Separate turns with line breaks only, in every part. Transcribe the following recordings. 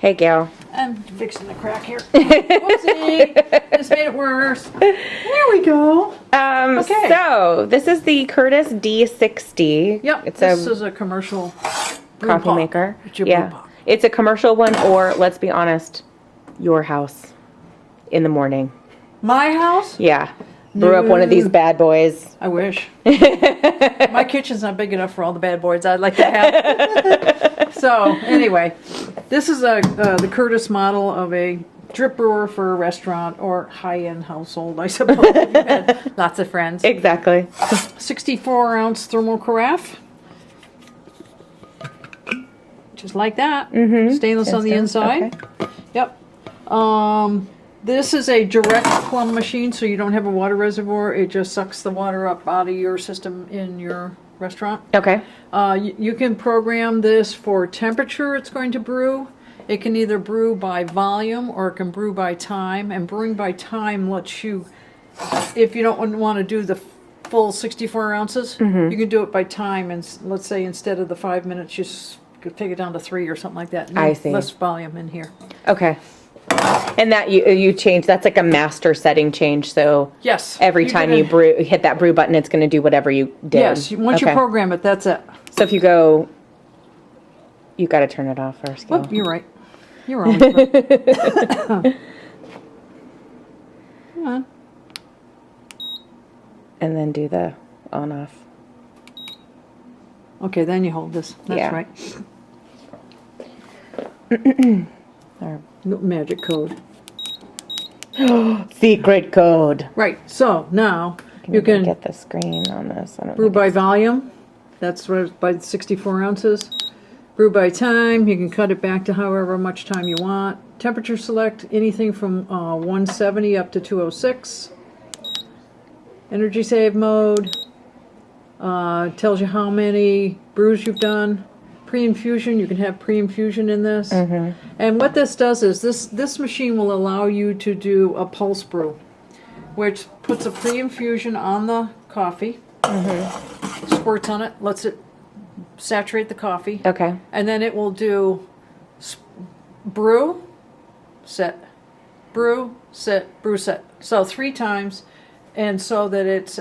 Hey, Gail.
I'm fixing the crack here. Whoopsie! Just made it worse. There we go. Okay.
So this is the Curtis D60.
Yep. This is a commercial
coffee maker.
It's your brew pot.
It's a commercial one, or let's be honest, your house in the morning.
My house?
Yeah. Brew up one of these bad boys.
I wish. My kitchen's not big enough for all the bad boys I'd like to have. So, anyway, this is the Curtis model of a drip brewer for a restaurant or high-end household, I suppose. You had lots of friends.
Exactly.
64-ounce thermal carafe. Just like that.
Mm-hmm.
Stainless on the inside. Okay. Yep. This is a direct plumb machine, so you don't have a water reservoir. It just sucks the water up out of your system in your restaurant.
Okay.
You can program this for temperature it's going to brew. It can either brew by volume or it can brew by time. And brewing by time lets you, if you don't want to do the full 64 ounces, you can do it by time. And let's say instead of the 5 minutes, you could take it down to 3 or something like that.
I see.
Less volume in here.
Okay. And that you change, that's like a master setting change, so
yes,
every time you hit that brew button, it's going to do whatever you did.
Yes, once you program it, that's it.
So if you go, you got to turn it off first.
Gail. You're right. You're always right. Come on.
And then do the on off.
Okay, then you hold this. That's right.
Our
magic code.
secret code.
Right. So now you can
get the screen on this. I don't
brew by volume. That's by 64 ounces. Brew by time. You can cut it back to however much time you want. Temperature select anything from 170 up to 206. Energy save mode. Tells you how many brews you've done. Pre-infusion, you can have pre-infusion in this. And what this does is this machine will allow you to do a pulse brew, which puts a pre-infusion on the coffee, squirts on it, lets it saturate the coffee.
Okay.
And then it will do brew, set, brew, set, brew, set. So 3 times, and so that it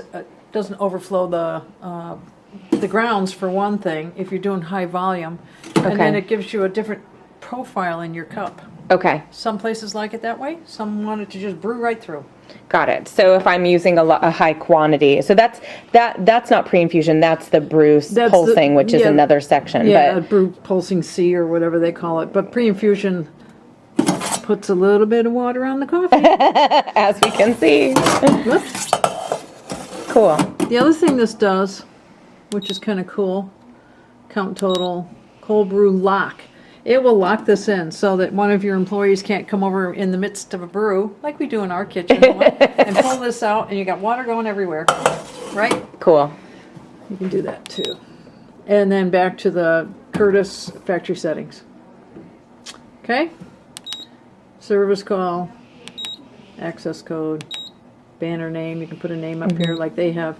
doesn't overflow the grounds for one thing if you're doing high volume, and then it gives you a different profile in your cup.
Okay.
Some places like it that way. Some want it to just brew right through.
Got it. So if I'm using a high quantity, so that's not pre-infusion. That's the brew pulsing, which is another section.
Yeah, brew pulsing C or whatever they call it. But pre-infusion puts a little bit of water on the coffee,
as we can see. Cool.
The other thing this does, which is kind of cool, count total, cold brew lock. It will lock this in so that one of your employees can't come over in the midst of a brew, like we do in our kitchen, and pull this out, and you got water going everywhere, right?
Cool.
You can do that too. And then back to the Curtis factory settings. Okay? Service call, access code, banner name. You can put a name up here like they have.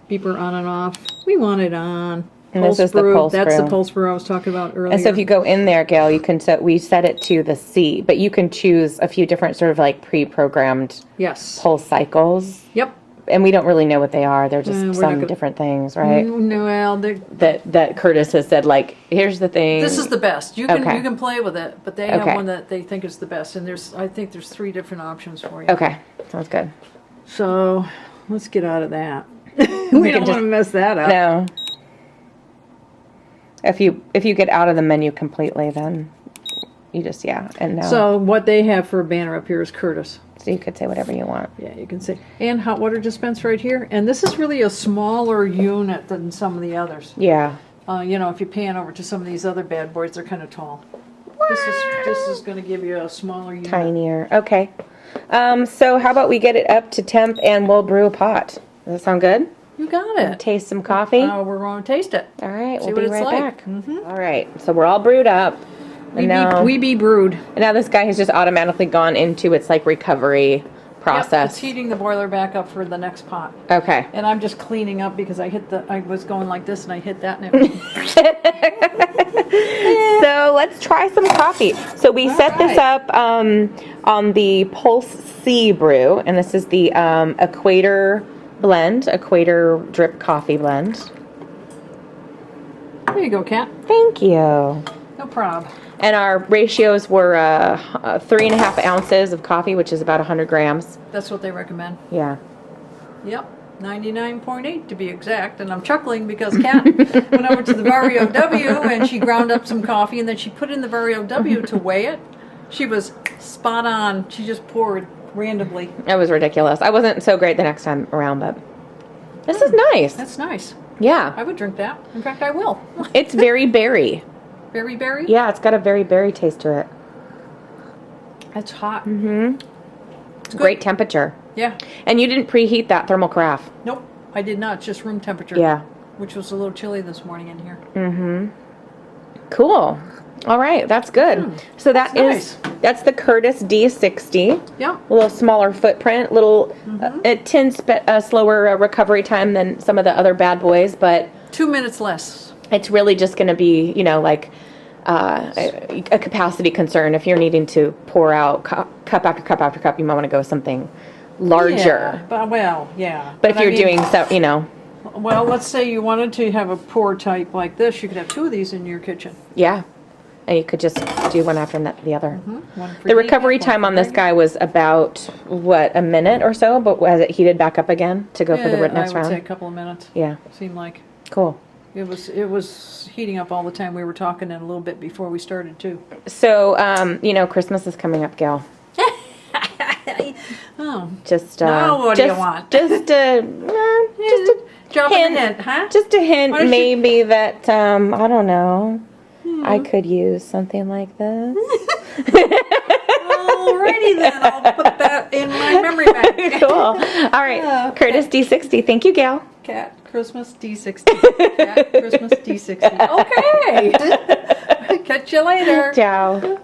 Beeper on and off. We want it on.
And this is the pulse brew.
That's the pulse brew I was talking about earlier.
And so if you go in there, Gail, you can we set it to the C, but you can choose a few different sort of like pre-programmed pulse cycles.
Yep.
And we don't really know what they are. They're just some different things, right?
Well,
that Curtis has said, like, here's the thing.
This is the best. You can play with it, but they have one that they think is the best, and I think there's 3 different options for you.
Okay, sounds good.
So let's get out of that. We don't want to mess that up.
No. If you get out of the menu completely, then you just and no.
So what they have for a banner up here is Curtis.
So you could say whatever you want.
Yeah, you can say, and hot water dispense right here. And this is really a smaller unit than some of the others.
Yeah.
If you pan over to some of these other bad boys, they're kind of tall. This is going to give you a smaller unit.
Tinier. Okay. So how about we get it up to temp and we'll brew a pot. Does that sound good?
You got it.
Taste some coffee.
We're going to taste it.
All right,
See
we'll be
what it's
right
like.
back. All right, so we're all brewed up.
We be brewed.
And now this guy has just automatically gone into its like recovery process.
Yep, it's heating the boiler back up for the next pot.
Okay.
And I'm just cleaning up because I was going like this and I hit that and
So let's try some coffee. So we set this up on the Pulse C brew, and this is the Equator blend, Equator drip coffee blend.
There you go, Kat.
Thank you.
No problem.
And our ratios were 3.5 ounces of coffee, which is about 100 grams.
That's what they recommend.
Yeah.
Yep. 99.8 to be exact, and I'm chuckling because Kat went over to the Vario W and she ground up some coffee and then she put in the Vario W to weigh it. She was spot on. She just poured randomly.
It was ridiculous. I wasn't so great the next time around, but this is nice.
That's nice.
Yeah.
I would drink that. In fact, I will.
It's very berry.
Very berry?
Yeah, it's got a very berry taste to it.
That's hot.
Mm-hmm. It's great temperature.
Yeah.
And you didn't preheat that thermal carafe.
Nope, I did not. Just room temperature.
Yeah.
Which was a little chilly this morning in here.
Mm-hmm. Cool. All right, that's good. So that's the Curtis D60.
Yeah.
A little smaller footprint, little it tends a slower recovery time than some of the other bad boys, but
2 minutes less.
It's really just going to be, like a capacity concern. If you're needing to pour out cup after cup after cup, you might want to go with something larger.
Yeah, but
if you're doing so,
Well, let's say you wanted to have a pour type like this, you could have 2 of these in your kitchen.
Yeah. And you could just do one after the other.
One for
The
decaf,
recovery
one
time
for
on this
regular.
guy was about, a minute or so, but has it heated back up again to go for the next
I would
round?
say a couple of minutes.
Yeah.
Seemed like
Cool.
it was heating up all the time. We were talking and a little bit before we started too.
So, Christmas is coming up, Gail.
Oh,
Just
now what do you want?
Just a
drop in a hint, huh?
Just a hint,
Why don't you-
maybe that I don't know. I could use something like this.
Alrighty then, I'll put that in my memory bank.
Cool. All right, Curtis D60. Thank you, Gail.
Cat Christmas D60. Cat Christmas D60. Okay. Catch you later.
Ciao.